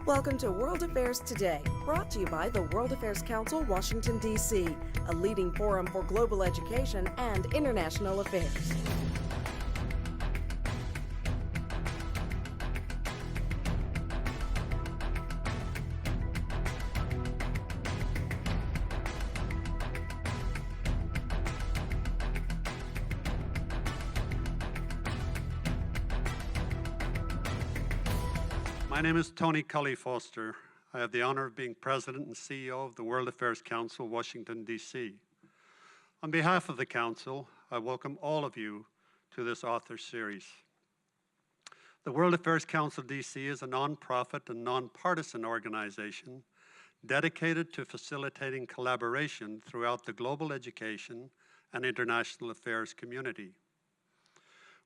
Welcome to World Affairs Today, brought to you by the World Affairs Council, Washington, D.C., a leading forum for global education and international affairs. My name is Tony Cully Foster. I have the honor of being President and CEO of the World Affairs Council, Washington, D.C. On behalf of the Council, I welcome all of you to this author series. The World Affairs Council D.C. is a nonprofit and nonpartisan organization dedicated to facilitating collaboration throughout the global education and international affairs community.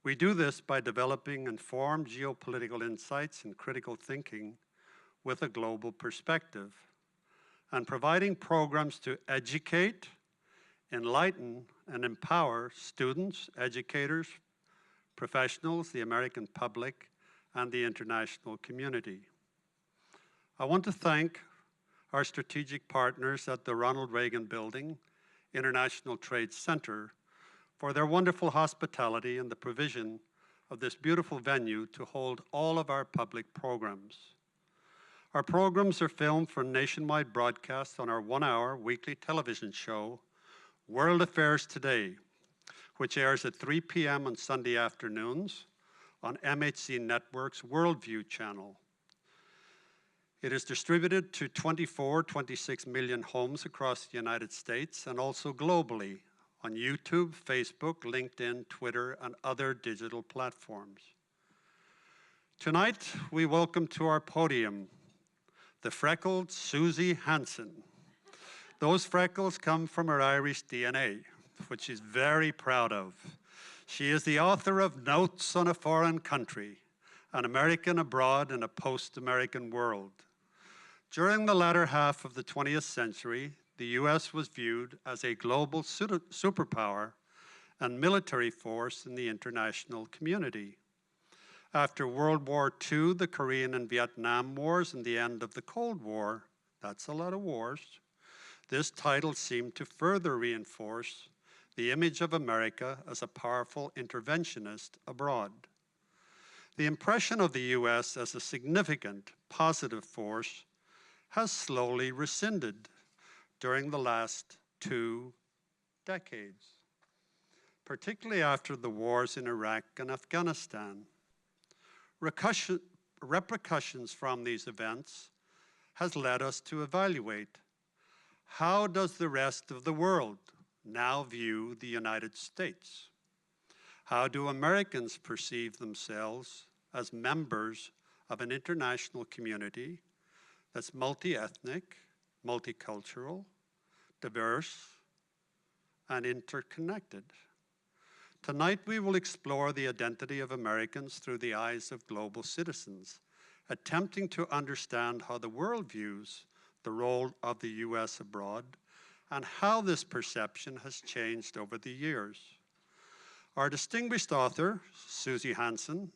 We do this by developing informed geopolitical insights and critical thinking with a global perspective, and providing programs to educate, enlighten, and empower students, educators, professionals, the American public, and the international community. I want to thank our strategic partners at the Ronald Reagan Building, International Trade Center, for their wonderful hospitality and the provision of this beautiful venue to hold all of our public programs. Our programs are filmed for nationwide broadcast on our one-hour weekly television show, World Affairs Today, which airs at 3 p.m. on Sunday afternoons on MHC Network's Worldview channel. It is distributed to 26 million homes across the United States and also globally on YouTube, Facebook, LinkedIn, Twitter, and other digital platforms. Tonight, we welcome to our podium the freckled Suzie Hansen. Those freckles come from her Irish DNA, which she's very proud of. She is the author of Notes on a Foreign Country, An American Abroad in a Post-American World. During the latter half of the 20th century, the U.S. was viewed as a global superpower and military force in the international community. After World War II, the Korean and Vietnam Wars, and the end of the Cold War, that's a lot of wars, this title seemed to further reinforce the image of America as a powerful interventionist abroad. The impression of the U.S. as a significant positive force has slowly rescinded during the last 2 decades, particularly after the wars in Iraq and Afghanistan. Repercussions from these events has led us to evaluate, how does the rest of the world now view the United States? How do Americans perceive themselves as members of an international community that's multi-ethnic, multicultural, diverse, and interconnected? Tonight, we will explore the identity of Americans through the eyes of global citizens, attempting to understand how the world views the role of the U.S. abroad and how this perception has changed over the years. Our distinguished author, Suzie Hansen,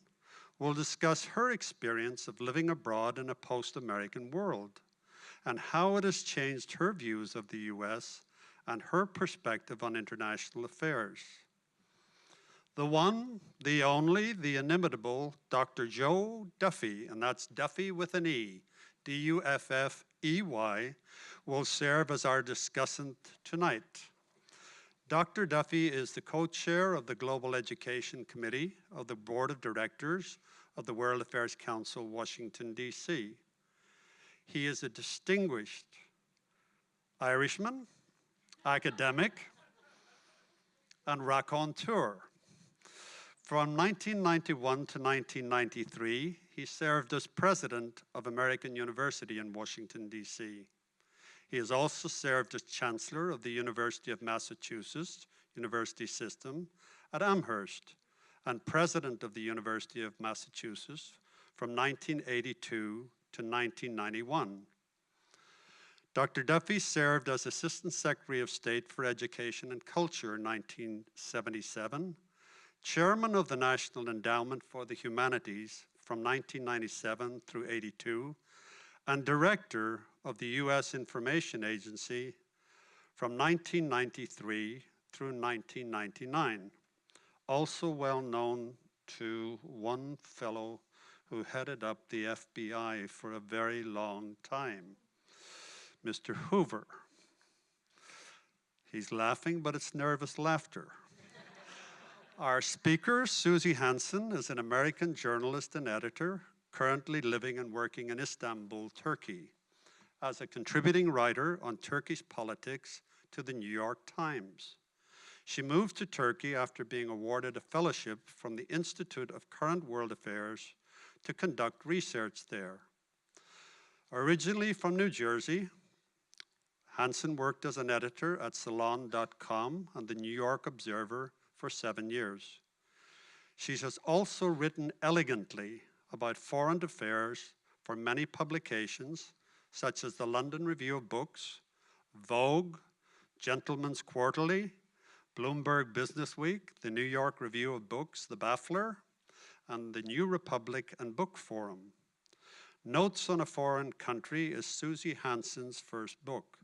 will discuss her experience of living abroad in a post-American world and how it has changed her views of the U.S. and her perspective on international affairs. The one, the only, the inimitable Dr. Joe Duffy, and that's Duffy with an E, D-U-F-F-E-Y, will serve as our discussant tonight. Dr. Duffy is the co-chair of the Global Education Committee of the Board of Directors of the World Affairs Council, Washington, D.C. He is a distinguished Irishman, academic, and raconteur. From 1991 to 1993, he served as president of American University in Washington, D.C. He has also served as chancellor of the University of Massachusetts University System at Amherst and president of the University of Massachusetts from 1982 to 1991. Dr. Duffy served as Assistant Secretary of State for Education and Culture in 1977, Chairman of the National Endowment for the Humanities from 1997 through 82, and director of the U.S. Information Agency from 1993 through 1999. Also well known to one fellow who headed up the FBI for a very long time, Mr. Hoover. He's laughing, but it's nervous laughter. Our speaker, Suzie Hansen, is an American journalist and editor, currently living and working in Istanbul, Turkey, as a contributing writer on Turkish politics to the New York Times. She moved to Turkey after being awarded a fellowship from the Institute of Current World Affairs to conduct research there. Originally from New Jersey, Hansen worked as an editor at Salon.com and the New York Observer for 7 years. She has also written elegantly about foreign affairs for many publications, such as the London Review of Books, Vogue, Gentleman's Quarterly, Bloomberg Businessweek, the New York Review of Books, The Baffler, and the New Republic and Book Forum. Notes on a Foreign Country is Suzie Hansen's first book.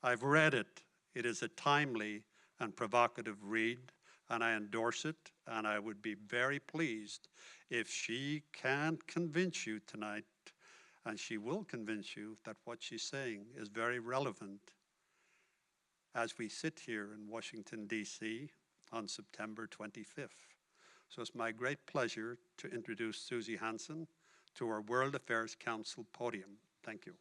I've read it. It is a timely and provocative read, and I endorse it, and I would be very pleased if she can convince you tonight, and she will convince you that what she's saying is very relevant as we sit here in Washington, D.C. on September 25th. So it's my great pleasure to introduce Suzie Hansen to our World Affairs Council podium. Thank you.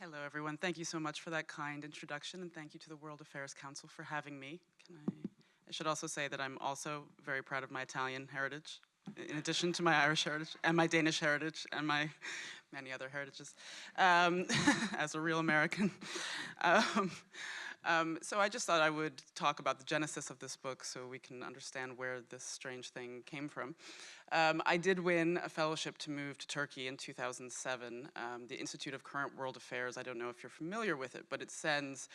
Hello, everyone. Thank you so much for that kind introduction, and thank you to the World Affairs Council for having me. I should also say that I'm also very proud of my Italian heritage, in addition to my Irish heritage, and my Danish heritage, and my many other heritages, as a real American. So I just thought I would talk about the genesis of this book so we can understand where this strange thing came from. I did win a fellowship to move to Turkey in 2007. The Institute of Current World Affairs, I don't know if you're familiar with it, but it sends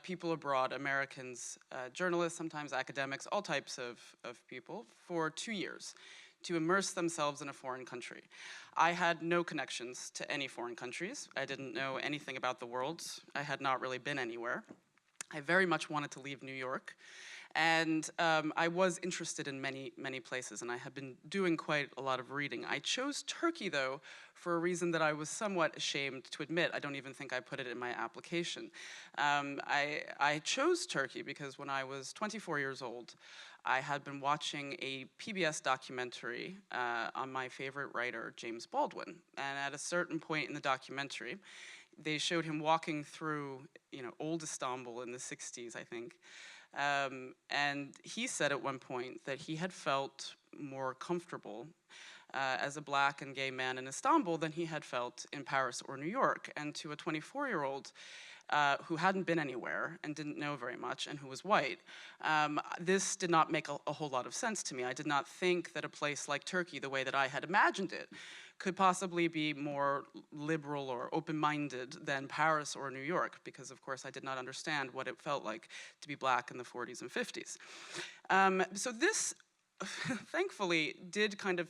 people abroad, Americans, journalists, sometimes academics, all types of people, for 2 years to immerse themselves in a foreign country. I had no connections to any foreign countries. I didn't know anything about the world. I had not really been anywhere. I very much wanted to leave New York. And I was interested in many, many places, and I had been doing quite a lot of reading. I chose Turkey, though, for a reason that I was somewhat ashamed to admit. I don't even think I put it in my application. I chose Turkey because when I was 24 years old, I had been watching a PBS documentary on my favorite writer, James Baldwin. And at a certain point in the documentary, they showed him walking through, old Istanbul in the 60s, I think. And he said at one point that he had felt more comfortable as a black and gay man in Istanbul than he had felt in Paris or New York. And to a 24-year-old who hadn't been anywhere and didn't know very much and who was white, this did not make a whole lot of sense to me. I did not think that a place like Turkey, the way that I had imagined it, could possibly be more liberal or open-minded than Paris or New York, because of course I did not understand what it felt like to be black in the 40s and 50s. So this, thankfully, did kind of,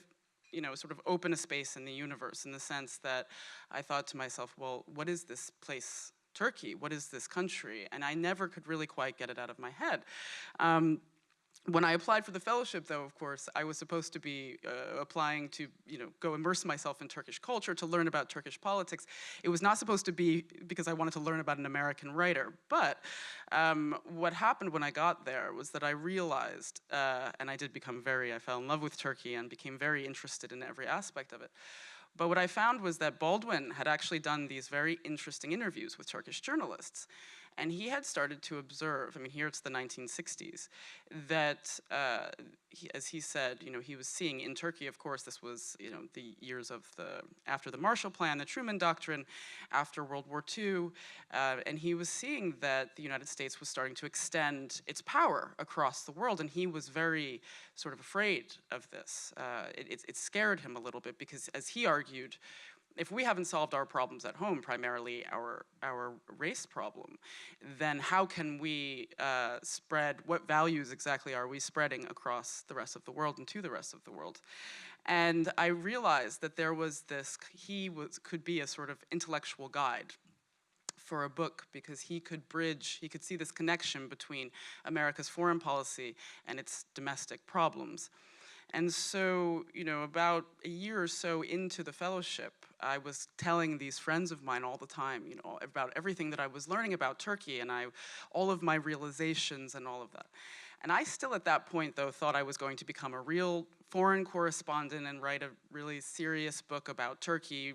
sort of open a space in the universe, in the sense that I thought to myself, well, what is this place, Turkey? What is this country? And I never could really quite get it out of my head. When I applied for the fellowship, though, of course, I was supposed to be applying to, go immerse myself in Turkish culture, to learn about Turkish politics. It was not supposed to be because I wanted to learn about an American writer. But what happened when I got there was that I realized, and I fell in love with Turkey and became very interested in every aspect of it. But what I found was that Baldwin had actually done these very interesting interviews with Turkish journalists. And he had started to observe, here it's the 1960s, that, as he said, he was seeing in Turkey, of course, this was, the years of after the Marshall Plan, the Truman Doctrine, after World War II, and he was seeing that the United States was starting to extend its power across the world, and he was very sort of afraid of this. It scared him a little bit because, as he argued, if we haven't solved our problems at home, primarily our race problem, then how can we spread, what values exactly are we spreading across the rest of the world and to the rest of the world? And I realized that there was this, could be a sort of intellectual guide for a book, because he could see this connection between America's foreign policy and its domestic problems. And so, about a year or so into the fellowship, I was telling these friends of mine all the time, about everything that I was learning about Turkey and all of my realizations and all of that. And I still at that point, though, thought I was going to become a real foreign correspondent and write a really serious book about Turkey,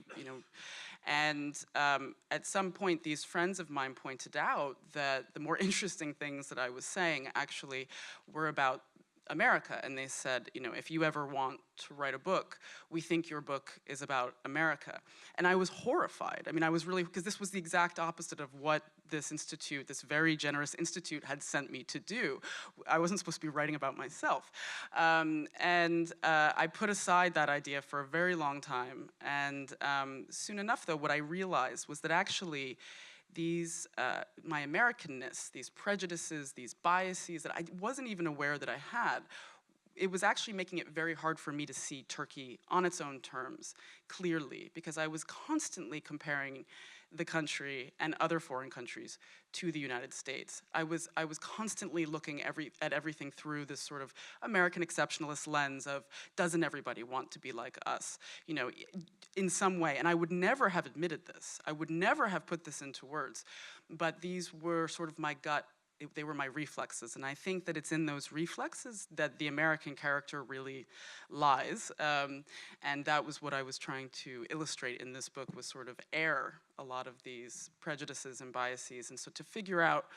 And at some point, these friends of mine pointed out that the more interesting things that I was saying actually were about America. And they said, if you ever want to write a book, we think your book is about America. And I was horrified. I mean, I was really, because this was the exact opposite of what this institute, this very generous institute, had sent me to do. I wasn't supposed to be writing about myself. I put aside that idea for a very long time. And soon enough, though, what I realized was that actually these, my Americanness, these prejudices, these biases that I wasn't even aware that I had, it was actually making it very hard for me to see Turkey on its own terms clearly, because I was constantly comparing the country and other foreign countries to the United States. I was constantly looking at everything through this sort of American exceptionalist lens of, doesn't everybody want to be like us? In some way. And I would never have admitted this. I would never have put this into words. But these were sort of my gut, they were my reflexes. And I think that it's in those reflexes that the American character really lies. And that was what I was trying to illustrate in this book, was sort of air a lot of these prejudices and biases. And so to figure out,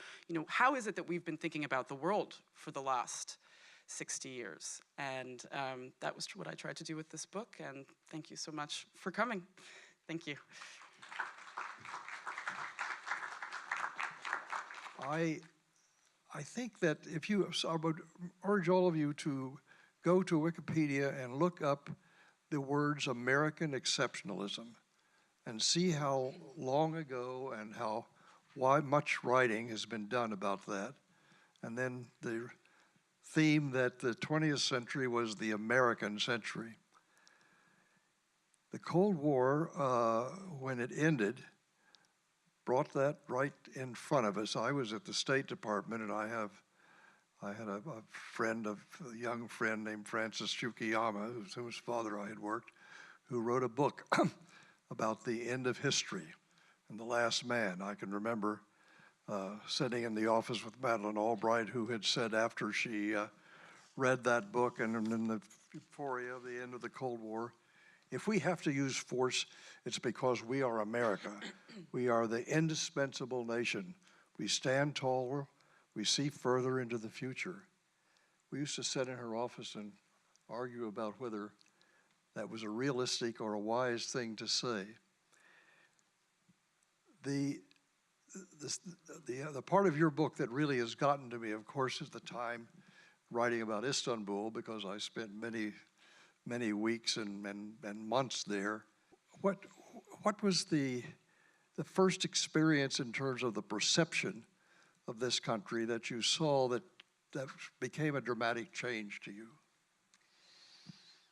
how is it that we've been thinking about the world for the last 60 years? And that was what I tried to do with this book. And thank you so much for coming. Thank you. I think that I would urge all of you to go to Wikipedia and look up the words American exceptionalism and see how long ago and why much writing has been done about that. And then the theme that the 20th century was the American century. The Cold War, when it ended, brought that right in front of us. I was at the State Department, and I had a young friend named Francis Fukuyama, whose father I had worked, who wrote a book about the end of history and the last man. I can remember sitting in the office with Madeleine Albright, who had said after she read that book and in the euphoria of the end of the Cold War, if we have to use force, it's because we are America. We are the indispensable nation. We stand taller. We see further into the future. We used to sit in her office and argue about whether that was a realistic or a wise thing to say. The part of your book that really has gotten to me, of course, is the time writing about Istanbul, because I spent many weeks and months there. What was the first experience in terms of the perception of this country that you saw that became a dramatic change to you?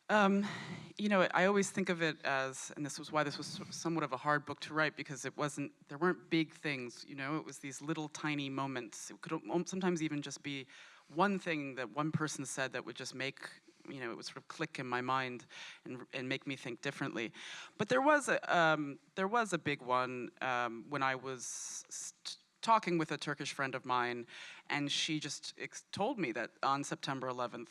I always think of it as, and this was why this was somewhat of a hard book to write, because there weren't big things, it was these little tiny moments. It could sometimes even just be one thing that one person said that would just make, it would sort of click in my mind and make me think differently. But there was a big one when I was talking with a Turkish friend of mine, and she just told me that on September 11th,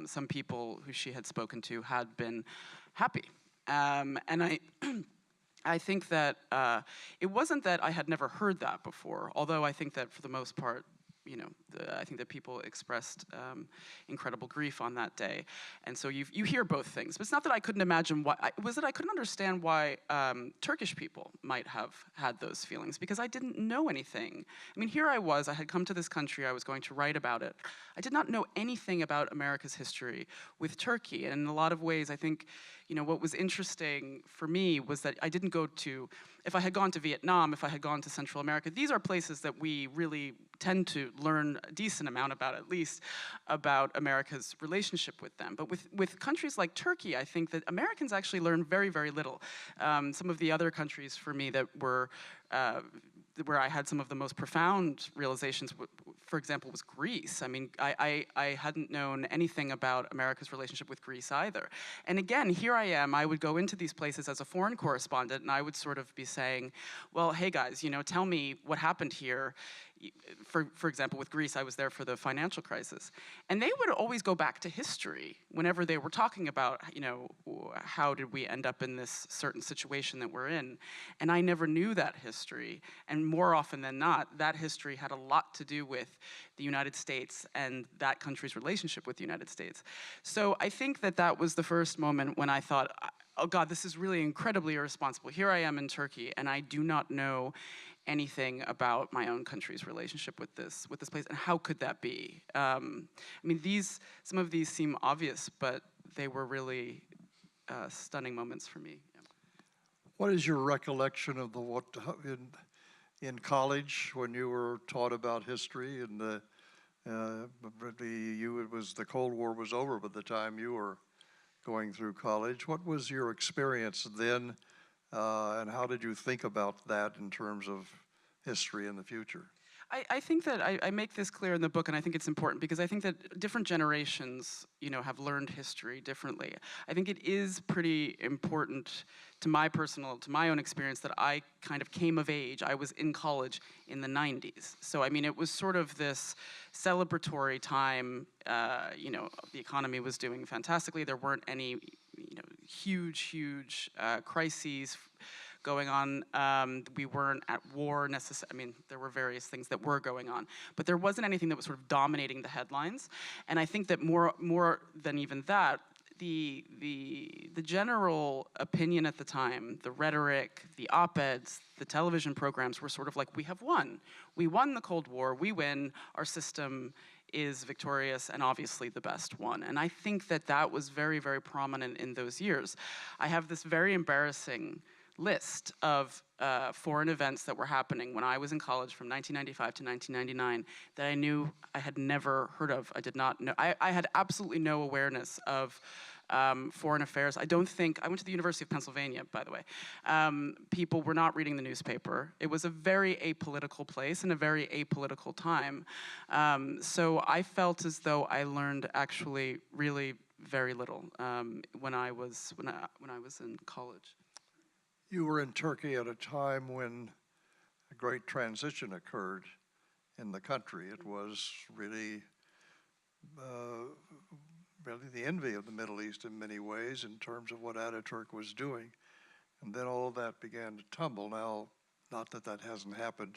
some people who she had spoken to had been happy. And I think that it wasn't that I had never heard that before, although I think that for the most part, I think that people expressed incredible grief on that day. And so you hear both things. But it's not that I couldn't imagine why, it was that I couldn't understand why Turkish people might have had those feelings, because I didn't know anything. I mean, here I was, I had come to this country, I was going to write about it. I did not know anything about America's history with Turkey. And in a lot of ways, I think, what was interesting for me was that I didn't go to, if I had gone to Vietnam, if I had gone to Central America, these are places that we really tend to learn a decent amount about, at least, about America's relationship with them. But with countries like Turkey, I think that Americans actually learn very, very little. Some of the other countries for me that were, where I had some of the most profound realizations, for example, was Greece. I mean, I hadn't known anything about America's relationship with Greece either. And again, here I am, I would go into these places as a foreign correspondent, and I would sort of be saying, well, hey guys, tell me what happened here. For example, with Greece, I was there for the financial crisis. And they would always go back to history whenever they were talking about, how did we end up in this certain situation that we're in. And I never knew that history. And more often than not, that history had a lot to do with the United States and that country's relationship with the United States. So I think that that was the first moment when I thought, oh God, this is really incredibly irresponsible. Here I am in Turkey, and I do not know anything about my own country's relationship with this place, and how could that be? I mean, some of these seem obvious, but they were really stunning moments for me. Yeah. What is your recollection of in college when you were taught about history and the Cold War was over by the time you were going through college? What was your experience then? And how did you think about that in terms of history in the future? I think that I make this clear in the book, and I think it's important because I think that different generations, have learned history differently. I think it is pretty important to my own experience that I kind of came of age. I was in college in the 90s. So, I mean, it was sort of this celebratory time. The economy was doing fantastically. There weren't any, huge crises going on. We weren't at war necessarily. I mean, there were various things that were going on, but there wasn't anything that was sort of dominating the headlines. And I think that more than even that, the general opinion at the time, the rhetoric, the op-eds, the television programs were sort of like, we have won. We won the Cold War. We win. Our system is victorious and obviously the best one. And I think that that was very, very prominent in those years. I have this very embarrassing list of foreign events that were happening when I was in college from 1995 to 1999 that I knew I had never heard of. I did not know. I had absolutely no awareness of foreign affairs. I went to the University of Pennsylvania, by the way. People were not reading the newspaper. It was a very apolitical place and a very apolitical time. So I felt as though I learned actually really very little when I was in college. You were in Turkey at a time when a great transition occurred in the country. It was really the envy of the Middle East in many ways in terms of what Ataturk was doing. And then all of that began to tumble. Now, not that that hasn't happened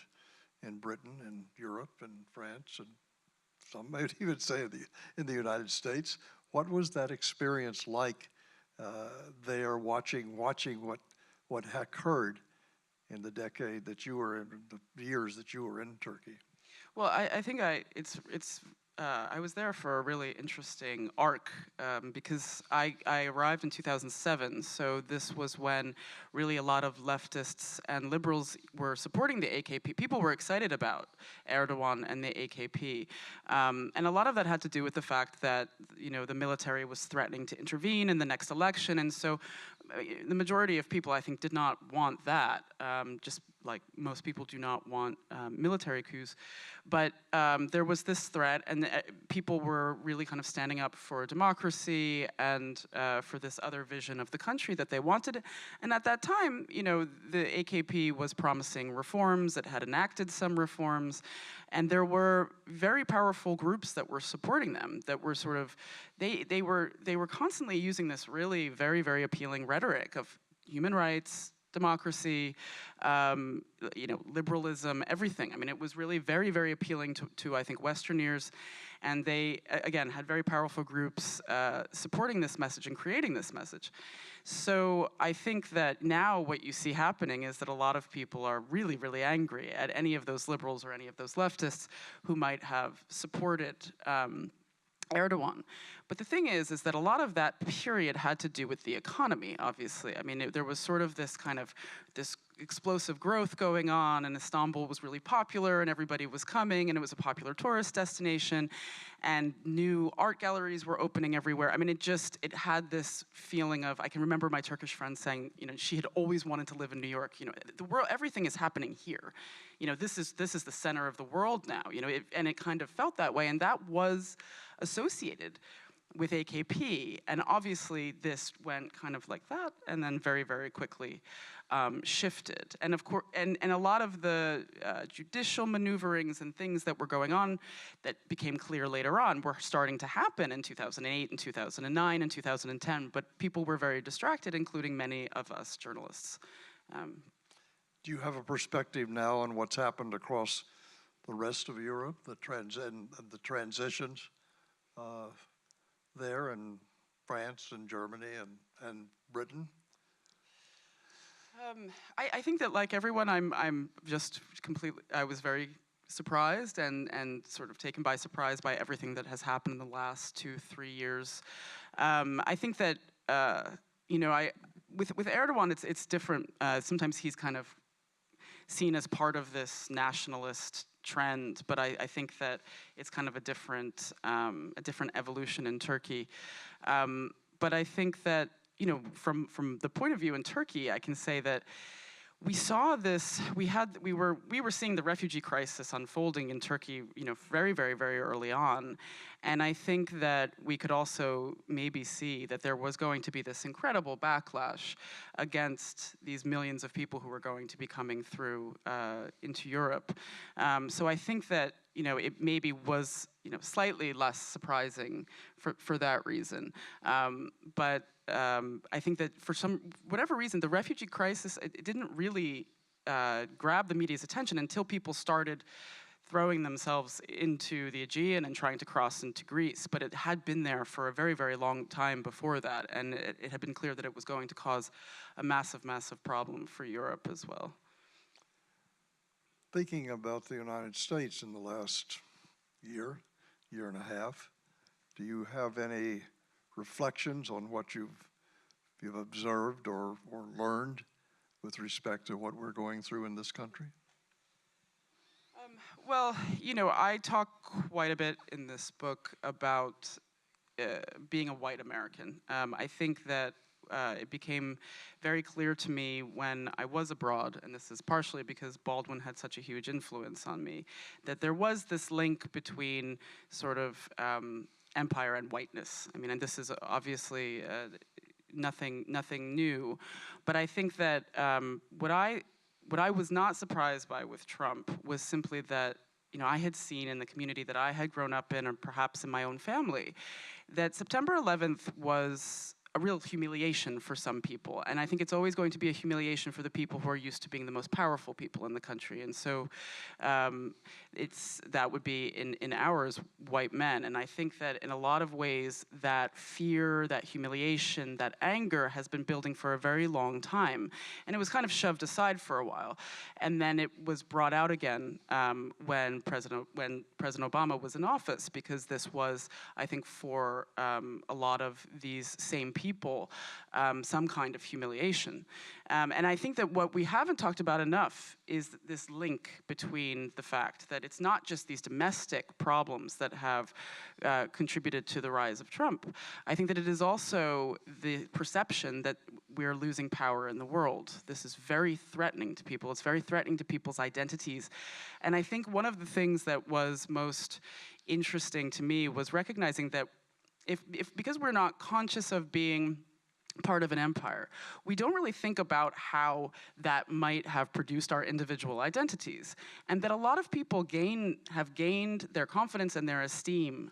in Britain and Europe and France, and some might even say in the United States. What was that experience like there, watching what occurred in the decade that you were in, the years that you were in Turkey? Well, I think I was there for a really interesting arc because I arrived in 2007, so this was when really a lot of leftists and liberals were supporting the AKP. People were excited about Erdogan and the AKP, and a lot of that had to do with the fact that the military was threatening to intervene in the next election, and so the majority of people, I think, did not want that, just like most people do not want military coups. But there was this threat, and people were really kind of standing up for democracy and for this other vision of the country that they wanted. And at that time, the AKP was promising reforms. It had enacted some reforms. And there were very powerful groups that were supporting them, that were sort of, they were constantly using this really very, very appealing rhetoric of human rights, democracy, liberalism, everything. I mean, it was really very, very appealing to I think, Westerners, and they, again, had very powerful groups supporting this message and creating this message. So I think that now what you see happening is that a lot of people are really, really angry at any of those liberals or any of those leftists who might have supported Erdogan. But the thing is that a lot of that period had to do with the economy, obviously. I mean, there was sort of this explosive growth going on, and Istanbul was really popular, and everybody was coming, and it was a popular tourist destination, and new art galleries were opening everywhere. I mean, it had this feeling of, I can remember my Turkish friend saying, she had always wanted to live in New York. The world, everything is happening here. This is the center of the world now. And it kind of felt that way, and that was associated with AKP, and obviously this went kind of like that, and then very, very quickly shifted. And of course, and a lot of the judicial maneuverings and things that were going on that became clear later on were starting to happen in 2008 and 2009 and 2010, but people were very distracted, including many of us journalists. Do you have a perspective now on what's happened across the rest of Europe, the transitions there in France and Germany and Britain? I think that, like everyone, I'm just completely, I was very surprised and sort of taken by surprise by everything that has happened in the last 2-3 years. I think that, with Erdogan, it's different. Sometimes he's kind of seen as part of this nationalist trend, but I think that it's kind of a different evolution in Turkey. But I think that, from the point of view in Turkey, I can say that we saw this. We were seeing the refugee crisis unfolding in Turkey, very, very, very early on, and I think that we could also maybe see that there was going to be this incredible backlash against these millions of people who were going to be coming through into Europe. So I think that it maybe was slightly less surprising for that reason, but. I think that for whatever reason, the refugee crisis, it didn't really grab the media's attention until people started throwing themselves into the Aegean and trying to cross into Greece. But it had been there for a very, very long time before that, and it had been clear that it was going to cause a massive, massive problem for Europe as well. Thinking about the United States in the last year and a half, do you have any reflections on what you've observed or learned with respect to what we're going through in this country? Well, I talk quite a bit in this book about being a white American. I think that it became very clear to me when I was abroad, and this is partially because Baldwin had such a huge influence on me, that there was this link between sort of empire and whiteness. I mean, and this is obviously nothing new, but I think that what I was not surprised by with Trump was simply that I had seen in the community that I had grown up in, or perhaps in my own family, that September 11th was a real humiliation for some people, and I think it's always going to be a humiliation for the people who are used to being the most powerful people in the country, and so that would be in ours, white men, and I think that in a lot of ways that fear, that humiliation, that anger has been building for a very long time, and it was kind of shoved aside for a while, and then it was brought out again when President Obama was in office, because this was, I think, for a lot of these same people, some kind of humiliation. And I think that what we haven't talked about enough is this link between the fact that it's not just these domestic problems that have contributed to the rise of Trump. I think that it is also the perception that we're losing power in the world. This is very threatening to people. It's very threatening to people's identities. And I think one of the things that was most interesting to me was recognizing that because we're not conscious of being part of an empire, we don't really think about how that might have produced our individual identities, and that a lot of people have gained their confidence and their esteem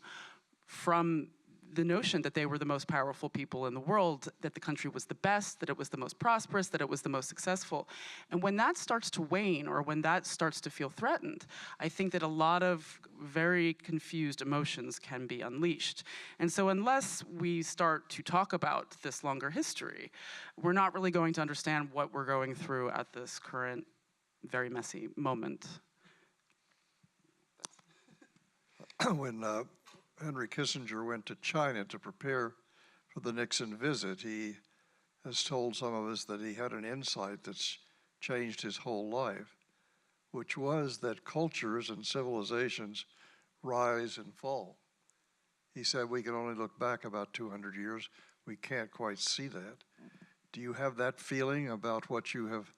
from the notion that they were the most powerful people in the world, that the country was the best, that it was the most prosperous, that it was the most successful. And when that starts to wane, or when that starts to feel threatened, I think that a lot of very confused emotions can be unleashed. And so unless we start to talk about this longer history, we're not really going to understand what we're going through at this current very messy moment. When Henry Kissinger went to China to prepare for the Nixon visit, he has told some of us that he had an insight that's changed his whole life, which was that cultures and civilizations rise and fall. He said we can only look back about 200 years. We can't quite see that. Do you have that feeling about what you have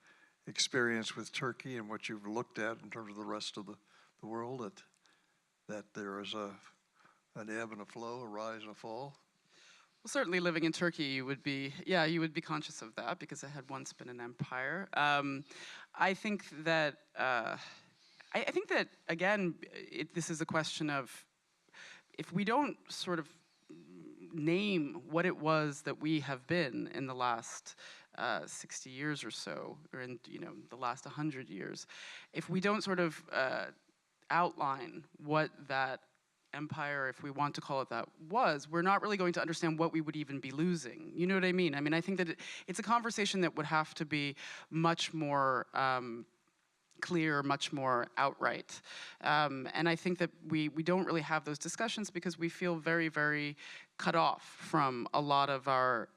experienced with Turkey and what you've looked at in terms of the rest of the world, that there is an ebb and a flow, a rise and a fall? Well, certainly living in Turkey, you would be conscious of that because it had once been an empire. I think that again, this is a question of, if we don't sort of name what it was that we have been in the last 60 years or so, or in the last 100 years, if we don't sort of outline what that empire, if we want to call it that, was, we're not really going to understand what we would even be losing. You know what I mean? I mean, I think that it's a conversation that would have to be much more clear, much more outright. And I think that we don't really have those discussions because we feel very, very cut off from a lot of our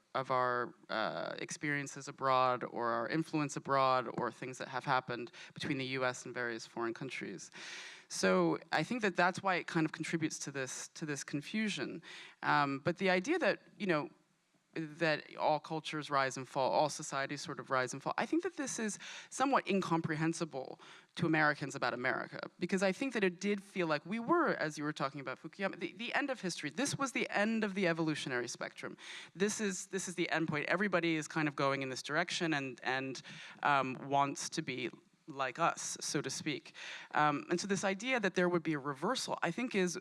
experiences abroad, or our influence abroad, or things that have happened between the US and various foreign countries. So I think that that's why it kind of contributes to this confusion. But the idea that, that all cultures rise and fall, all societies sort of rise and fall, I think that this is somewhat incomprehensible to Americans about America, because I think that it did feel like we were, as you were talking about Fukuyama, the end of history. This was the end of the evolutionary spectrum. This is the end point. Everybody is kind of going in this direction and wants to be like us, so to speak. And so this idea that there would be a reversal, I think, is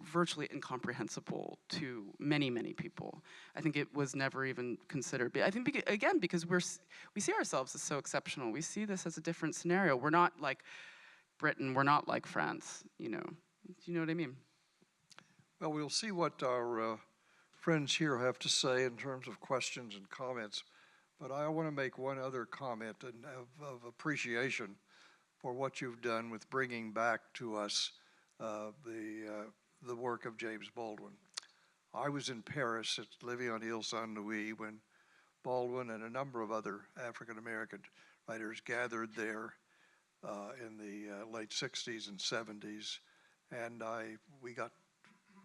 virtually incomprehensible to many, many people. I think it was never even considered. But I think, again, because we see ourselves as so exceptional. We see this as a different scenario. We're not like Britain. We're not like France, Do you know what I mean? Well, we'll see what our friends here have to say in terms of questions and comments. But I want to make one other comment of appreciation for what you've done with bringing back to us the work of James Baldwin. I was in Paris living on Ile Saint-Louis when Baldwin and a number of other African-American writers gathered there in the late 60s and 70s, and we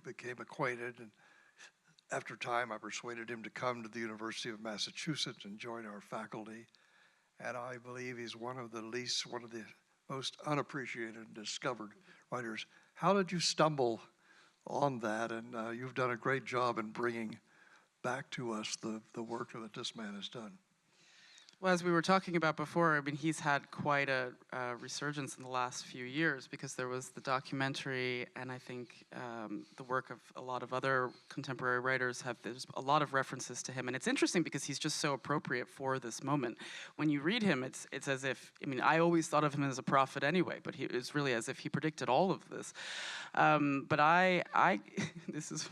became acquainted. And after time, I persuaded him to come to the University of Massachusetts and join our faculty. And I believe he's one of the most unappreciated and discovered writers. How did you stumble on that? And you've done a great job in bringing back to us the work that this man has done. Well, as we were talking about before, I mean, he's had quite a resurgence in the last few years because there was the documentary, and I think the work of a lot of other contemporary writers there's a lot of references to him. And it's interesting because he's just so appropriate for this moment. When you read him, it's as if, I mean, I always thought of him as a prophet anyway, but it's really as if he predicted all of this. But this is...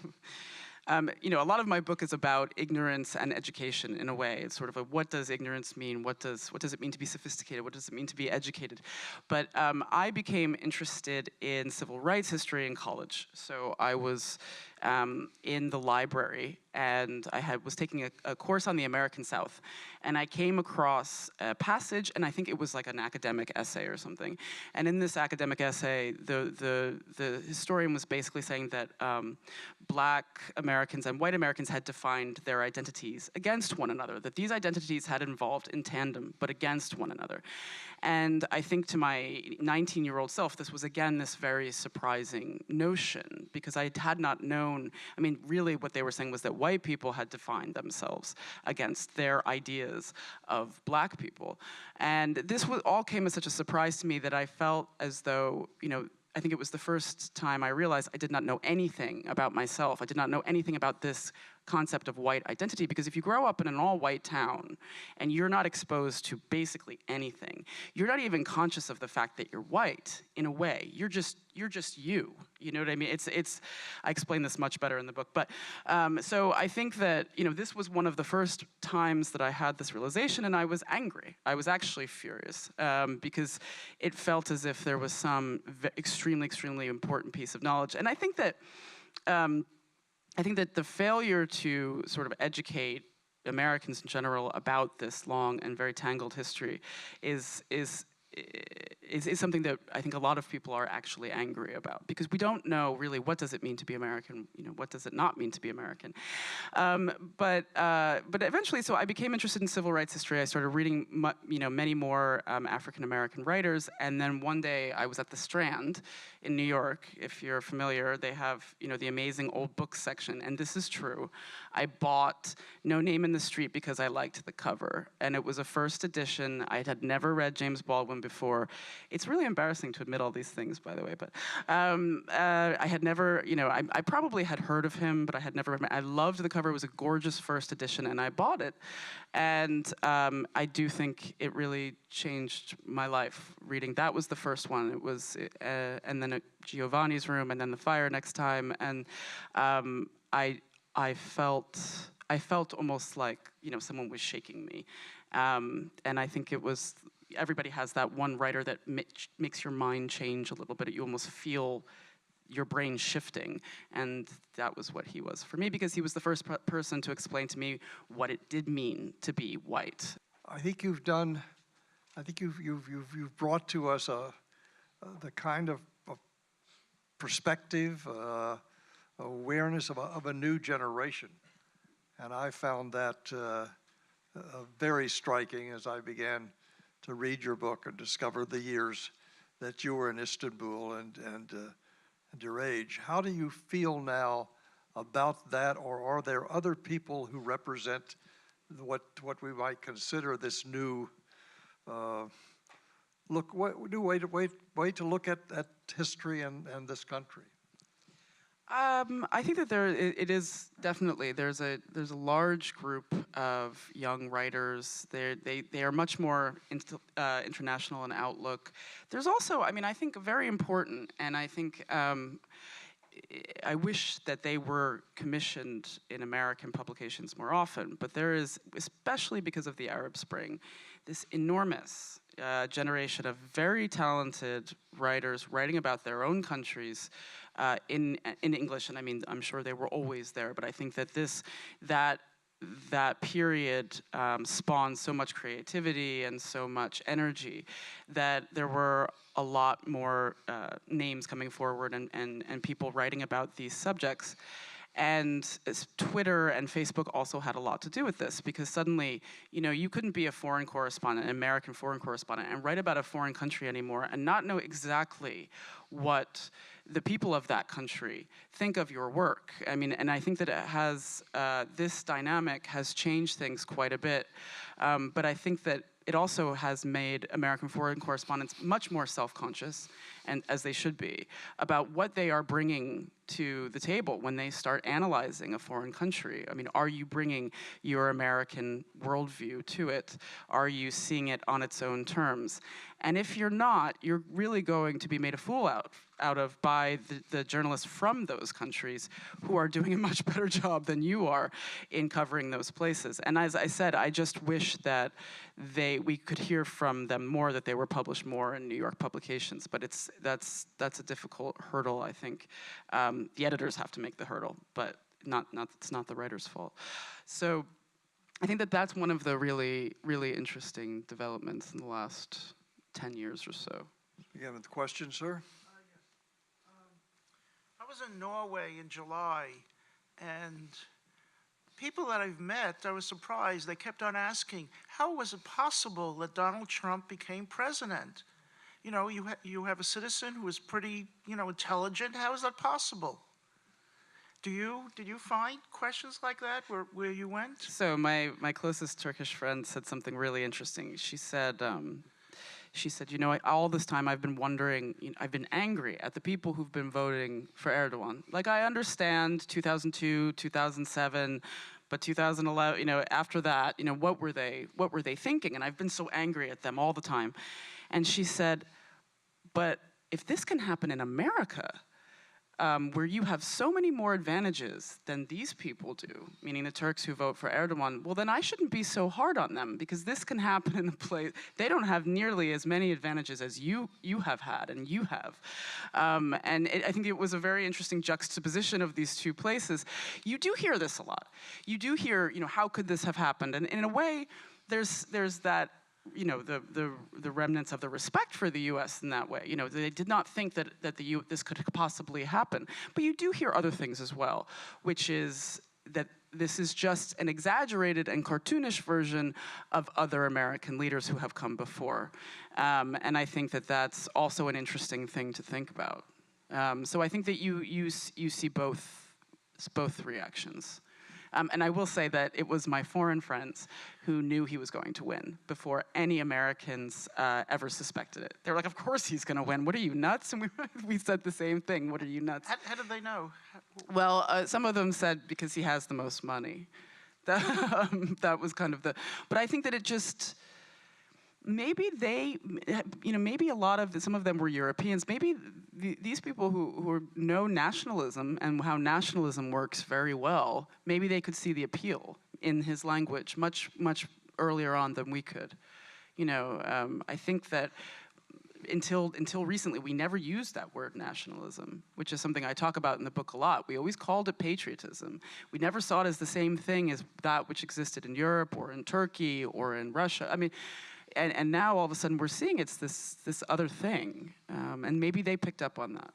a lot of my book is about ignorance and education in a way. It's sort of what does ignorance mean? What does it mean to be sophisticated? What does it mean to be educated? But I became interested in civil rights history in college. So I was in the library, and I was taking a course on the American South, and I came across a passage, and I think it was like an academic essay or something. And in this academic essay, the historian was basically saying that Black Americans and white Americans had defined their identities against one another, that these identities had evolved in tandem, but against one another. And I think to my 19-year-old self, this was, again, this very surprising notion, because I had not known, I mean, really what they were saying was that white people had defined themselves against their ideas of Black people. And this all came as such a surprise to me that I felt as though, I think it was the first time I realized I did not know anything about myself. I did not know anything about this concept of white identity, because if you grow up in an all-white town and you're not exposed to basically anything, you're not even conscious of the fact that you're white. In a way, you're just you. You know what I mean? I explain this much better in the book. But so I think that, you know, this was one of the first times that I had this realization, and I was angry. I was actually furious because it felt as if there was some extremely, extremely important piece of knowledge. And I think that the failure to sort of educate Americans in general about this long and very tangled history is something that I think a lot of people are actually angry about, because we don't know really what does it mean to be American, you know, what does it not mean to be American. But eventually, so I became interested in civil rights history. I started reading, many more African American writers, and then one day I was at the Strand in New York. If you're familiar, they have, you know, the amazing old books section, and this is true. I bought No Name in the Street because I liked the cover, and it was a first edition. I had never read James Baldwin before. It's really embarrassing to admit all these things, by the way, but I had never, you know, I probably had heard of him, but I had never read him. I loved the cover. It was a gorgeous first edition, and I bought it. And I do think it really changed my life reading. That was the first one. It was, and then at Giovanni's Room, and then The Fire next time, and I felt almost like, you know, someone was shaking me. And I think it was, everybody has that one writer that makes your mind change a little bit. You almost feel your brain shifting, and that was what he was for me, because he was the first person to explain to me what it did mean to be white. I think you've brought to us the kind of perspective, awareness of a new generation, and I found that very striking as I began to read your book and discover the years that you were in Istanbul and your age. How do you feel now about that, or are there other people who represent what we might consider this new way to look at history and this country? I think that it is definitely, there's a large group of young writers. They are much more international in outlook. There's also, I mean, I think very important, and I think I wish that they were commissioned in American publications more often, but there is, especially because of the Arab Spring, this enormous generation of very talented writers writing about their own countries in English. And I mean, I'm sure they were always there, but I think that that period spawned so much creativity and so much energy that there were a lot more names coming forward and people writing about these subjects. And Twitter and Facebook also had a lot to do with this, because suddenly, you know, you couldn't be a foreign correspondent, an American foreign correspondent, and write about a foreign country anymore and not know exactly what the people of that country think of your work. I mean, and I think that it has, this dynamic has changed things quite a bit, but I think that it also has made American foreign correspondents much more self-conscious, and as they should be, about what they are bringing to the table when they start analyzing a foreign country. I mean, are you bringing your American worldview to it? Are you seeing it on its own terms? And if you're not, you're really going to be made a fool out of by the journalists from those countries who are doing a much better job than you are in covering those places. And as I said, I just wish that we could hear from them more, that they were published more in New York publications. But that's a difficult hurdle, I think. The editors have to make the hurdle, but it's not the writer's fault. So I think that that's one of the really, really interesting developments in the last 10 years or so. You have a question, sir? I was in Norway in July, and people that I've met, I was surprised. They kept on asking, how was it possible that Donald Trump became president? You know, you have a citizen who is pretty, you know, intelligent. How is that possible? Did you find questions like that where you went? So my closest Turkish friend said something really interesting. She said, she said, you know, all this time I've been wondering, I've been angry at the people who've been voting for Erdogan. Like, I understand 2002, 2007, but 2011, you know, after that, you know, what were they thinking? And I've been so angry at them all the time. And she said, but if this can happen in America, where you have so many more advantages than these people do, meaning the Turks who vote for Erdogan, well, then I shouldn't be so hard on them, because this can happen in a place, they don't have nearly as many advantages as you have had and you have. I think it was a very interesting juxtaposition of these two places. You do hear this a lot. You do hear, you know, how could this have happened? And in a way, there's that, you know, the remnants of the respect for the U.S. in that way. You know, they did not think that this could possibly happen. But you do hear other things as well, which is that this is just an exaggerated and cartoonish version of other American leaders who have come before. And I think that that's also an interesting thing to think about. So I think that you see both reactions. And I will say that it was my foreign friends who knew he was going to win before any Americans ever suspected it. They were like, of course he's going to win. What are you, nuts? And we said the same thing. What are you, nuts? How did they know? Well, some of them said because he has the most money. That was kind of the... But I think that it just... Maybe they, you know, maybe some of them were Europeans. Maybe these people who know nationalism and how nationalism works very well, maybe they could see the appeal in his language much earlier on than we could. You know, I think that until recently, we never used that word nationalism, which is something I talk about in the book a lot. We always called it patriotism. We never saw it as the same thing as that which existed in Europe or in Turkey or in Russia. I mean, and now all of a sudden we're seeing it's this other thing, and maybe they picked up on that.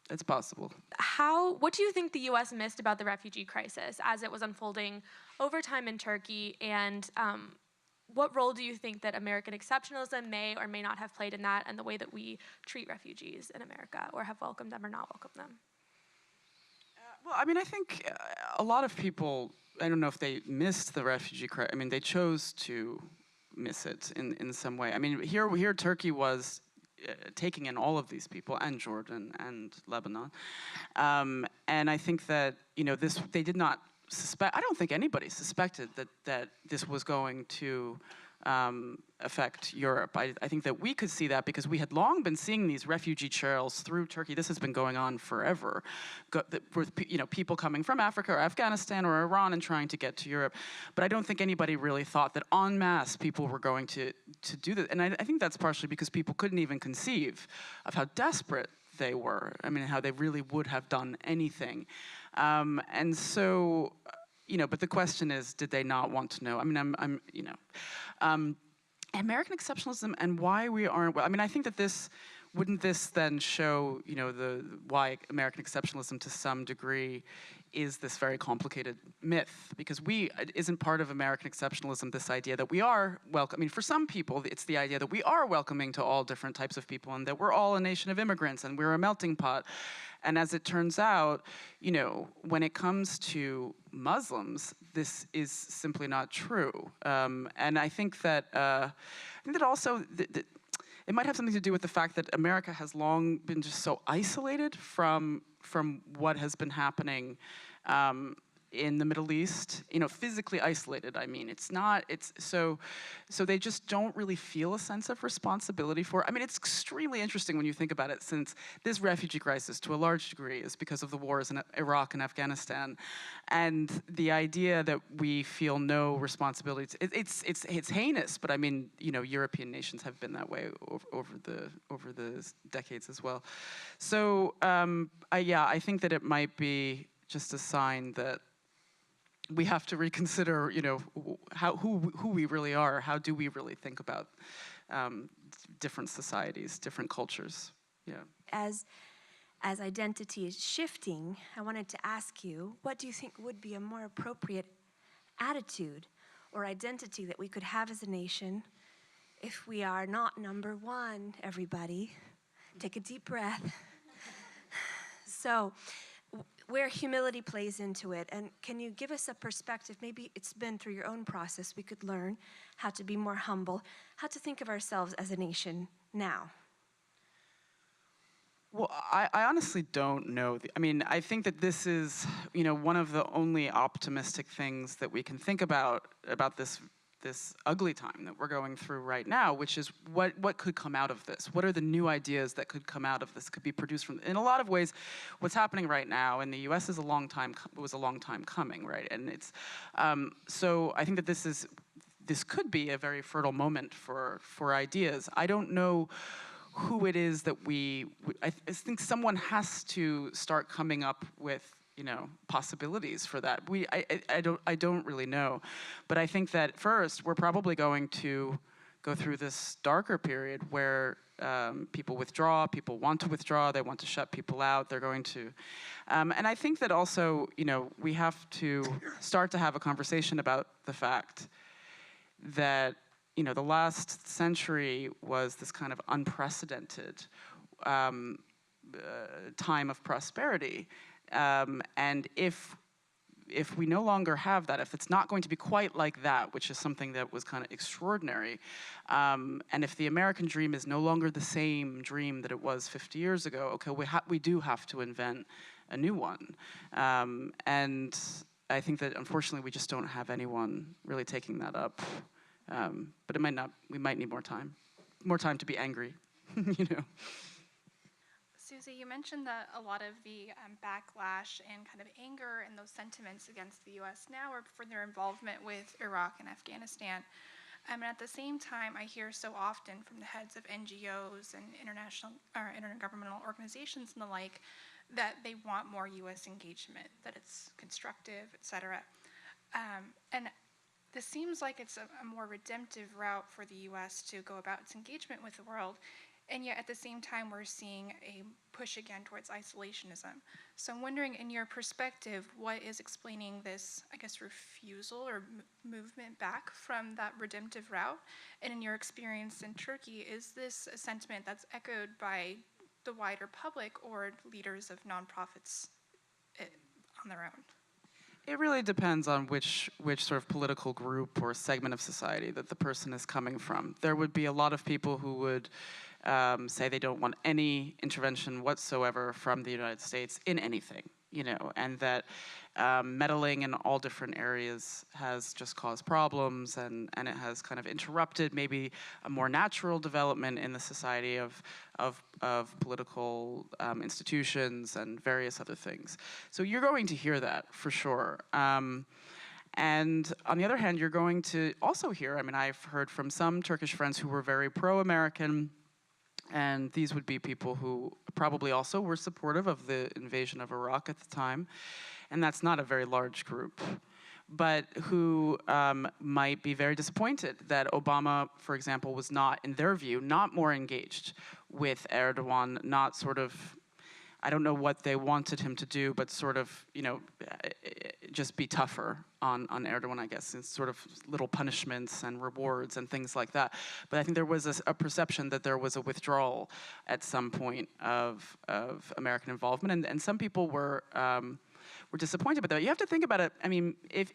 It's possible. What do you think the U.S. missed about the refugee crisis as it was unfolding over time in Turkey, and what role do you think that American exceptionalism may or may not have played in that, and the way that we treat refugees in America, or have welcomed them or not welcomed them? Well, I mean, I think a lot of people, I don't know if they missed the refugee crisis. I mean, they chose to miss it in some way. I mean, here Turkey was taking in all of these people, and Jordan and Lebanon, and I think that, you know, they did not suspect. I don't think anybody suspected that this was going to affect Europe. I think that we could see that because we had long been seeing these refugee trails through Turkey. This has been going on forever, with, you know, people coming from Africa or Afghanistan or Iran and trying to get to Europe. But I don't think anybody really thought that en masse people were going to do that. And I think that's partially because people couldn't even conceive of how desperate they were. I mean, how they really would have done anything. And so, you know, but the question is, did they not want to know? I mean, you know, American exceptionalism and why we aren't. Well, I mean, I think that wouldn't this then show, you know, why American exceptionalism to some degree is this very complicated myth, because it isn't part of American exceptionalism this idea that we are welcome. I mean, for some people, it's the idea that we are welcoming to all different types of people, and that we're all a nation of immigrants and we're a melting pot. And as it turns out, you know, when it comes to Muslims, this is simply not true. And I think that also it might have something to do with the fact that America has long been just so isolated from what has been happening in the Middle East, you know, physically isolated. I mean, so they just don't really feel a sense of responsibility for. I mean, it's extremely interesting when you think about it, since this refugee crisis, to a large degree, is because of the wars in Iraq and Afghanistan, and the idea that we feel no responsibility. It's heinous, but I mean, you know, European nations have been that way over the decades as well. So I think that it might be just a sign that we have to reconsider, you know, who we really are. How do we really think about different societies, different cultures? Yeah. As identity is shifting, I wanted to ask you, what do you think would be a more appropriate attitude or identity that we could have as a nation if we are not number one, everybody? Take a deep breath. So, where humility plays into it. And can you give us a perspective? Maybe it's been through your own process. We could learn how to be more humble, how to think of ourselves as a nation now. Well, I honestly don't know. I mean, I think that this is, one of the only optimistic things that we can think about this ugly time that we're going through right now, which is what could come out of this? What are the new ideas that could come out of this, could be produced from? In a lot of ways, what's happening right now in the U.S. was a long time coming, right? And it's so I think that this could be a very fertile moment for ideas. I don't know who it is that I think someone has to start coming up with, possibilities for that. I don't really know, but I think that first we're probably going to go through this darker period where people withdraw, people want to withdraw, they want to shut people out, they're going to, and I think that also, we have to start to have a conversation about the fact that the last century was this kind of unprecedented time of prosperity. And if we no longer have that, if it's not going to be quite like that, which is something that was kind of extraordinary, and if the American dream is no longer the same dream that it was 50 years ago, okay, we do have to invent a new one. And I think that unfortunately we just don't have anyone really taking that up. But it might not. We might need more time to be angry, Susie, you mentioned that a lot of the backlash and kind of anger and those sentiments against the U.S. now are for their involvement with Iraq and Afghanistan. And at the same time, I hear so often from the heads of NGOs and international or intergovernmental organizations and the like that they want more U.S. engagement, that it's constructive, et cetera. And this seems like it's a more redemptive route for the U.S. to go about its engagement with the world, and yet at the same time we're seeing a push again towards isolationism. So I'm wondering, in your perspective, what is explaining this, I guess, refusal or movement back from that redemptive route? And in your experience in Turkey, is this a sentiment that's echoed by the wider public or leaders of nonprofits on their own? It really depends on which sort of political group or segment of society that the person is coming from. There would be a lot of people who would say they don't want any intervention whatsoever from the United States in anything, and that meddling in all different areas has just caused problems, and it has kind of interrupted maybe a more natural development in the society of political institutions and various other things. So you're going to hear that for sure. And on the other hand, you're going to also hear, I've heard from some Turkish friends who were very pro-American, and these would be people who probably also were supportive of the invasion of Iraq at the time, and that's not a very large group, but who might be very disappointed that Obama, for example, was not, in their view, not more engaged with Erdogan, not sort of, I don't know what they wanted him to do, but sort of, just be tougher on Erdogan, I guess, and sort of little punishments and rewards and things like that. But I think there was a perception that there was a withdrawal at some point of American involvement, and some people were disappointed about that. You have to think about it.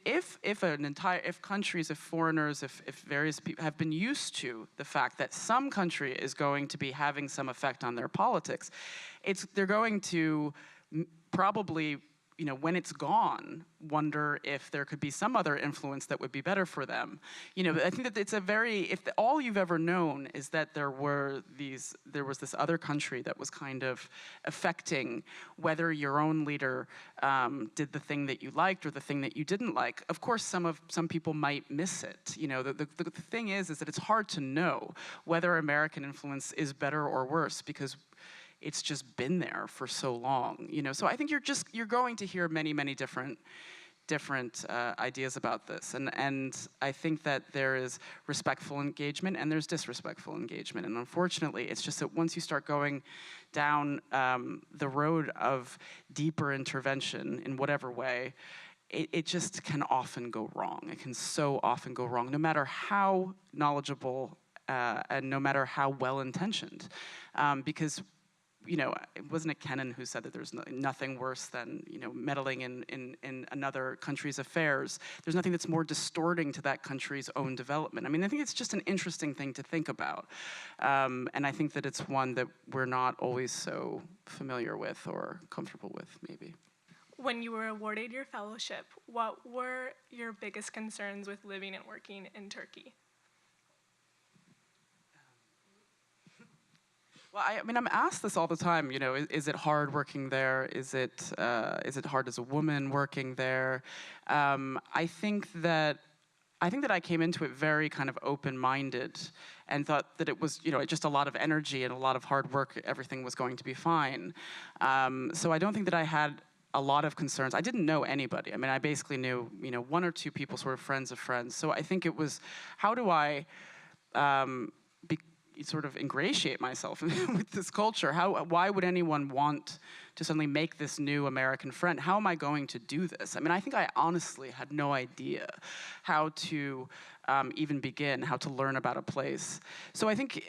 If countries, if foreigners, if various people have been used to the fact that some country is going to be having some effect on their politics, they're going to probably, when it's gone, wonder if there could be some other influence that would be better for them. I think that it's if all you've ever known is that there was this other country that was kind of affecting whether your own leader did the thing that you liked or the thing that you didn't like. Of course, some people might miss it. The thing is that it's hard to know whether American influence is better or worse because it's just been there for so long, So I think you're going to hear many, many different ideas about this, and I think that there is respectful engagement and there's disrespectful engagement, and unfortunately, it's just that once you start going down the road of deeper intervention in whatever way, it just can often go wrong. It can so often go wrong, no matter how knowledgeable and no matter how well intentioned, because wasn't it Kennan who said that there's nothing worse than, meddling in another country's affairs? There's nothing that's more distorting to that country's own development. I mean, I think it's just an interesting thing to think about. And I think that it's one that we're not always so familiar with or comfortable with, maybe. When you were awarded your fellowship, what were your biggest concerns with living and working in Turkey? Well, I'm asked this all the time. Is it hard working there? Is it hard as a woman working there? I think that I came into it very kind of open-minded, and thought that it was, just a lot of energy and a lot of hard work. Everything was going to be fine. So I don't think that I had a lot of concerns. I didn't know anybody. I basically knew, one or two people, sort of friends of friends. So I think it was, how do I sort of ingratiate myself with this culture? Why would anyone want to suddenly make this new American friend? How am I going to do this? I think I honestly had no idea how to even begin, how to learn about a place. So I think,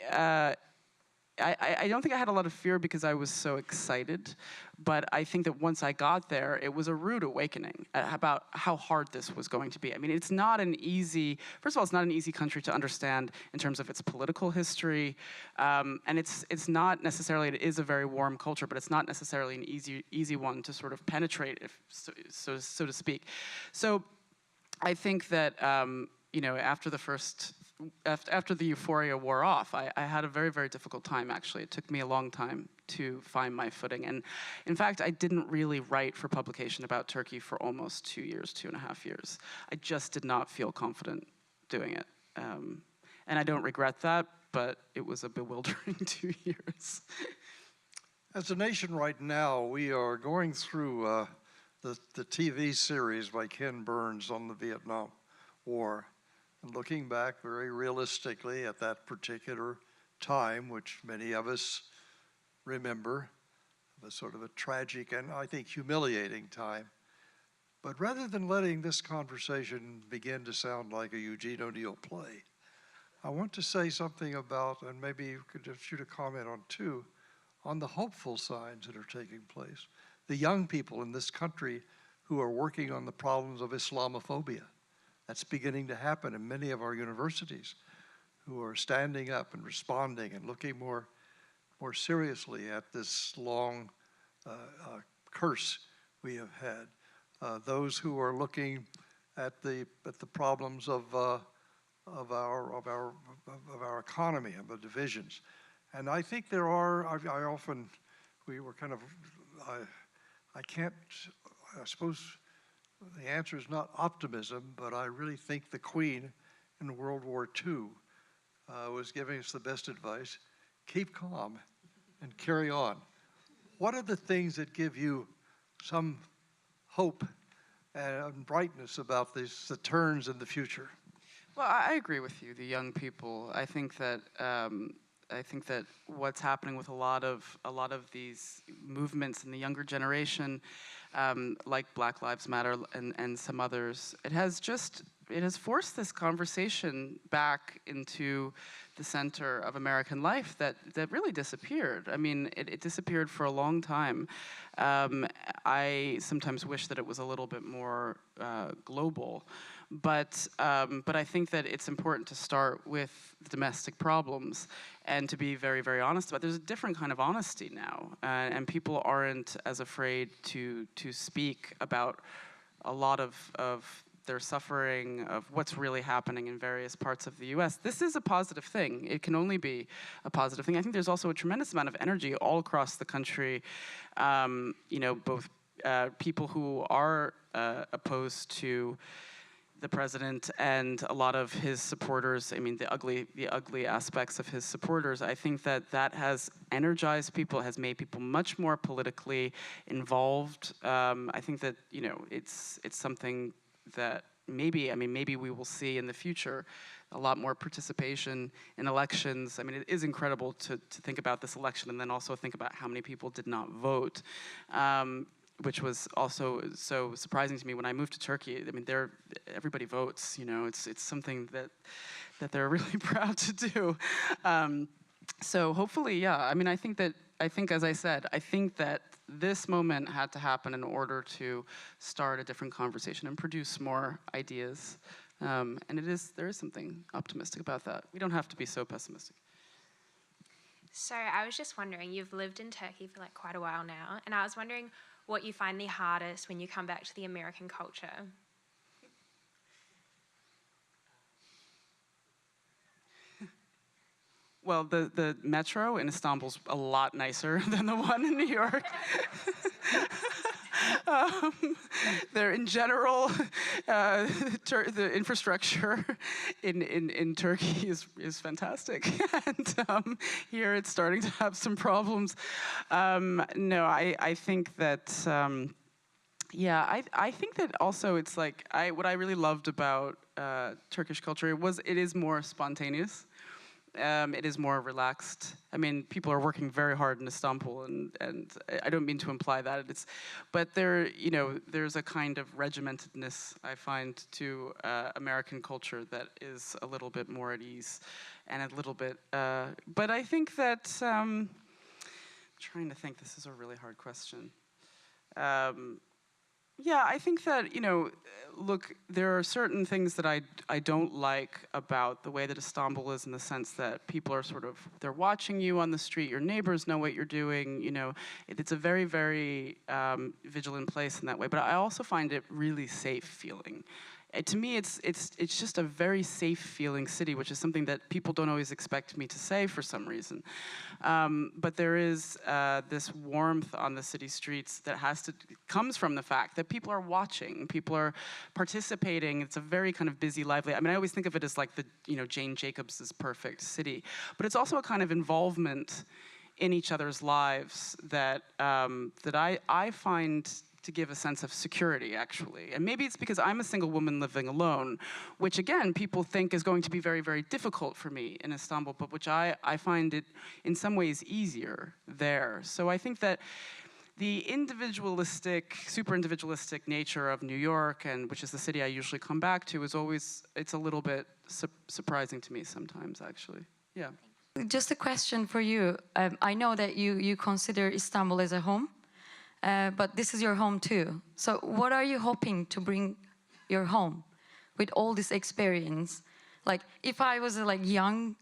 I don't think I had a lot of fear because I was so excited, but I think that once I got there, it was a rude awakening about how hard this was going to be. It's not an easy, first of all, it's not an easy country to understand in terms of its political history, and it's not necessarily, it is a very warm culture, but it's not necessarily an easy one to sort of penetrate, so to speak. So I think that, after the euphoria wore off, I had a very, very difficult time, actually. It took me a long time to find my footing. And in fact, I didn't really write for publication about Turkey for almost 2 years, 2.5 years. I just did not feel confident doing it. And I don't regret that, but it was a bewildering 2 years. As a nation right now, we are going through the TV series by Ken Burns on the Vietnam War, and looking back very realistically at that particular time, which many of us remember, a sort of a tragic and I think humiliating time. But rather than letting this conversation begin to sound like a Eugene O'Neill play, I want to say something about, and maybe you could just shoot a comment on too, on the hopeful signs that are taking place. The young people in this country who are working on the problems of Islamophobia. That's beginning to happen in many of our universities, who are standing up and responding and looking more seriously at this long curse we have had. Those who are looking at the problems of our economy and the divisions. And I think there are, I suppose the answer is not optimism, but I really think the Queen in World War II was giving us the best advice. Keep calm and carry on. What are the things that give you some hope and brightness about the turns in the future? Well, I agree with you, the young people. I think that what's happening with a lot of these movements in the younger generation, like Black Lives Matter and some others, it has forced this conversation back into the center of American life that really disappeared. It disappeared for a long time. I sometimes wish that it was a little bit more global. But I think that it's important to start with the domestic problems and to be very, very honest about it. There's a different kind of honesty now, and people aren't as afraid to speak about a lot of their suffering, of what's really happening in various parts of the U.S. This is a positive thing. It can only be a positive thing. I think there's also a tremendous amount of energy all across the country, both people who are opposed to the president and a lot of his supporters. The ugly aspects of his supporters. I think that has energized people, has made people much more politically involved. I think that it's something that maybe we will see in the future a lot more participation in elections. It is incredible to think about this election and then also think about how many people did not vote. Which was also so surprising to me when I moved to Turkey. Everybody votes. It's something that they're really proud to do. So hopefully, yeah. I think that think, as I said, I think that this moment had to happen in order to start a different conversation and produce more ideas. And there is something optimistic about that. We don't have to be so pessimistic. So I was just wondering, you've lived in Turkey for like quite a while now, and I was wondering what you find the hardest when you come back to the American culture. Well, the metro in Istanbul's a lot nicer than the one in New York. They're in general, the infrastructure in Turkey is fantastic, and here it's starting to have some problems. No, I think that. Yeah, I think that also it's like what I really loved about Turkish culture it is more spontaneous. It is more relaxed. I mean, people are working very hard in Istanbul, and I don't mean to imply that but there's a kind of regimentedness I find to American culture that is a little bit more at ease, and a little bit. But I think that I'm trying to think. This is a really hard question. Yeah, I think that, look, there are certain things that I don't like about the way that Istanbul is, in the sense that people are they're watching you on the street, your neighbors know what you're doing, it's a very, very vigilant place in that way, but I also find it really safe feeling. To me, it's just a very safe feeling city, which is something that people don't always expect me to say for some reason. But there is this warmth on the city streets that comes from the fact that people are watching, people are participating. It's a very kind of busy, lively. I mean, I always think of it as like Jane Jacobs' perfect city, but it's also a kind of involvement in each other's lives that I find to give a sense of security, actually. And maybe it's because I'm a single woman living alone, which again, people think is going to be very, very difficult for me in Istanbul, but which I find it in some ways easier there. So I think that the super individualistic nature of New York, and which is the city I usually come back to, it's a little bit surprising to me sometimes, actually. Yeah. Just a question for you. I know that you consider Istanbul as a home. But this is your home too. So what are you hoping to bring your home with all this experience? Like, if I was a young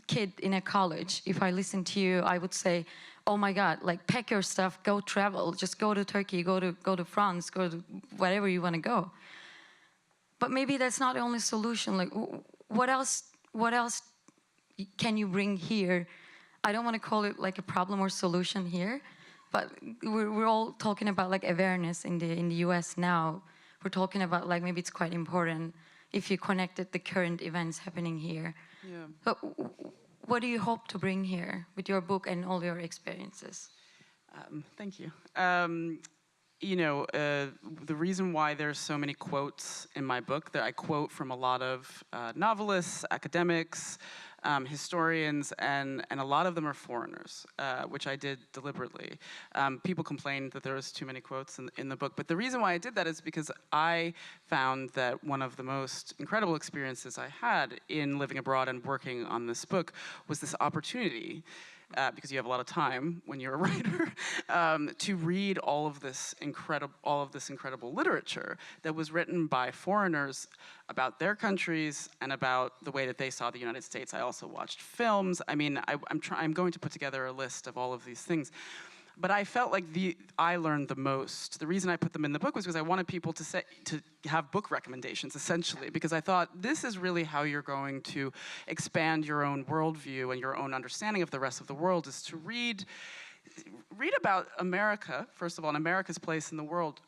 kid in a college, if I listened to you, I would say, oh my God, pack your stuff, go travel, just go to Turkey, go to France, go to wherever you want to go. But maybe that's not the only solution. What else can you bring here? I don't want to call it a problem or solution here. But we're all talking about awareness in the U.S. now. We're talking about maybe it's quite important if you connected the current events happening here. Yeah. But what do you hope to bring here with your book and all your experiences? Thank you. The reason why there's so many quotes in my book, that I quote from a lot of novelists, academics, historians, and a lot of them are foreigners, which I did deliberately. People complained that there was too many quotes in the book, but the reason why I did that is because I found that one of the most incredible experiences I had in living abroad and working on this book was this opportunity, because you have a lot of time when you're a writer, to read all of this incredible literature that was written by foreigners about their countries and about the way that they saw the United States. I also watched films. I mean, I'm going to put together a list of all of these things. But I felt like I learned the most. The reason I put them in the book was because I wanted people to have book recommendations, essentially, because I thought this is really how you're going to expand your own worldview and your own understanding of the rest of the world, is to read about America, first of all, and America's place in the world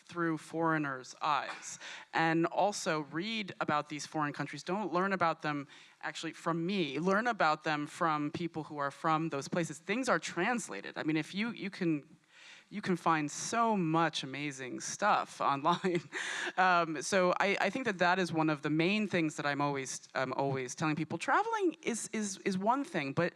through foreigners' eyes, and also read about these foreign countries. Don't learn about them actually from me. Learn about them from people who are from those places. Things are translated. I mean, if you can find so much amazing stuff online. So I think that is one of the main things that I'm always telling people. Traveling is one thing, but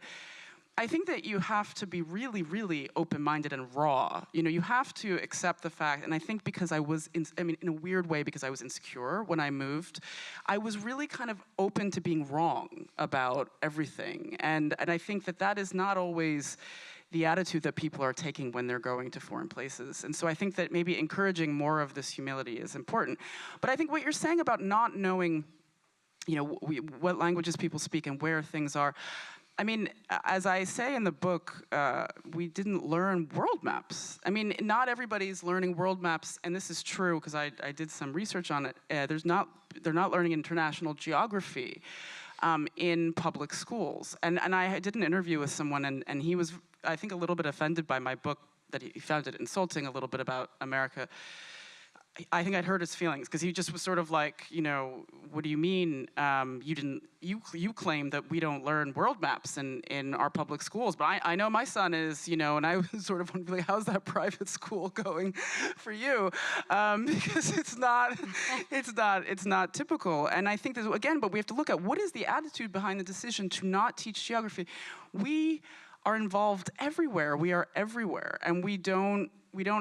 I think that you have to be really, really open-minded and raw. You have to accept the fact, and I think because in a weird way, because I was insecure when I moved, I was really kind of open to being wrong about everything. And I think that is not always the attitude that people are taking when they're going to foreign places. And so I think that maybe encouraging more of this humility is important. But I think what you're saying about not knowing, what languages people speak and where things are, I mean, as I say in the book, we didn't learn world maps. I mean, not everybody's learning world maps, and this is true because I did some research on it. They're not learning international geography in public schools. And I did an interview with someone, and he was, I think, a little bit offended by my book, that he found it insulting a little bit about America. I think I'd hurt his feelings because he just was sort of like, what do you mean you claim that we don't learn world maps in our public schools, but I know my son is, and I was sort of wondering, how's that private school going for you? Because it's not typical. And I think that, again, but we have to look at what is the attitude behind the decision to not teach geography. We are involved everywhere. We are everywhere, and we don't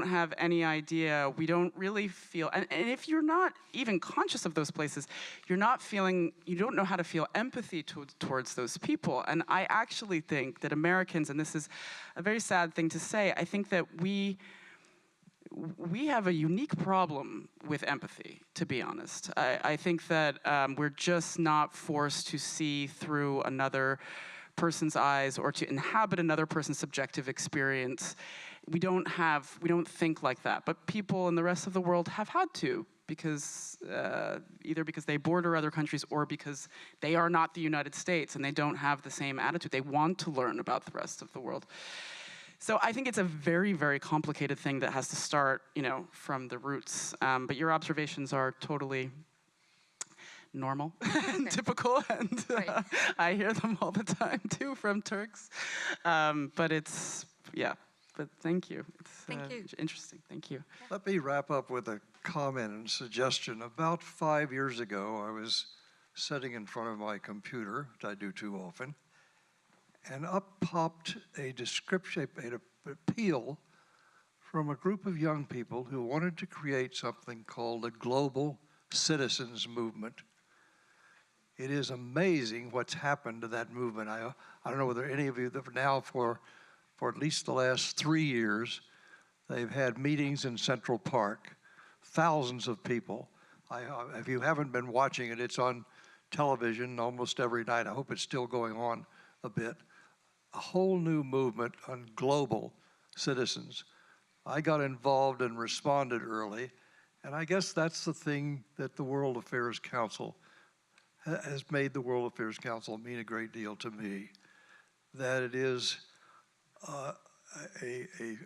have any idea, we don't really feel, and if you're not even conscious of those places, you don't know how to feel empathy towards those people. And I actually think that Americans, and this is a very sad thing to say, I think that we have a unique problem with empathy, to be honest. I think that we're just not forced to see through another person's eyes or to inhabit another person's subjective experience. We don't think like that, but people in the rest of the world have had to, because either because they border other countries or because they are not the United States and they don't have the same attitude. They want to learn about the rest of the world. So I think it's a very, very complicated thing that has to start, from the roots. But your observations are totally normal and typical, and I hear them all the time too from Turks. But it's, but thank you. It's interesting. Thank you. Let me wrap up with a comment and suggestion. About 5 years ago, I was sitting in front of my computer, which I do too often, and up popped a description, an appeal from a group of young people who wanted to create something called a global citizens movement. It is amazing what's happened to that movement. I don't know whether any of you that now for at least the last 3 years, they've had meetings in Central Park, thousands of people. If you haven't been watching it, it's on television almost every night. I hope it's still going on a bit. A whole new movement on global citizens. I got involved and responded early, and I guess that's the thing that the World Affairs Council has made the World Affairs Council mean a great deal to me. That it is a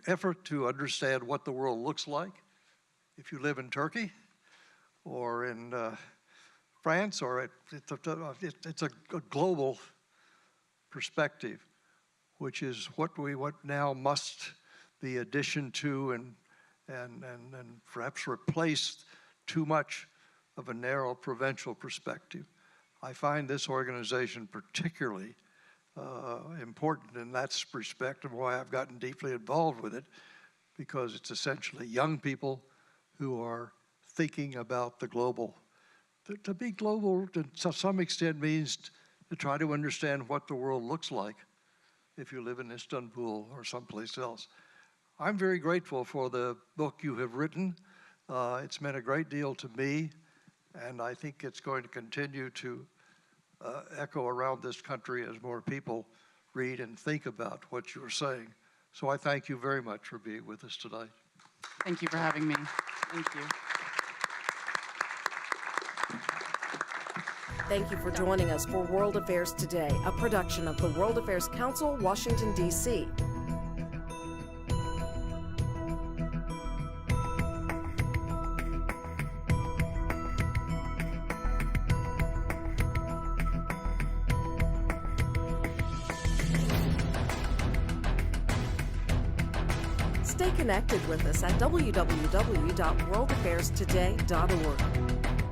effort to understand what the world looks like if you live in Turkey or in France, or it's a global perspective, which is what now must be addition to and perhaps replace too much of a narrow provincial perspective. I find this organization particularly important in that respect, and why I've gotten deeply involved with it, because it's essentially young people who are thinking about the global. To be global to some extent means to try to understand what the world looks like if you live in Istanbul or someplace else. I'm very grateful for the book you have written. It's meant a great deal to me, and I think it's going to continue to echo around this country as more people read and think about what you're saying. So I thank you very much for being with us tonight. Thank you for having me. Thank you. Thank you for joining us for World Affairs Today, a production of the World Affairs Council, Washington, D.C. Stay connected with us at www.worldaffairstoday.org.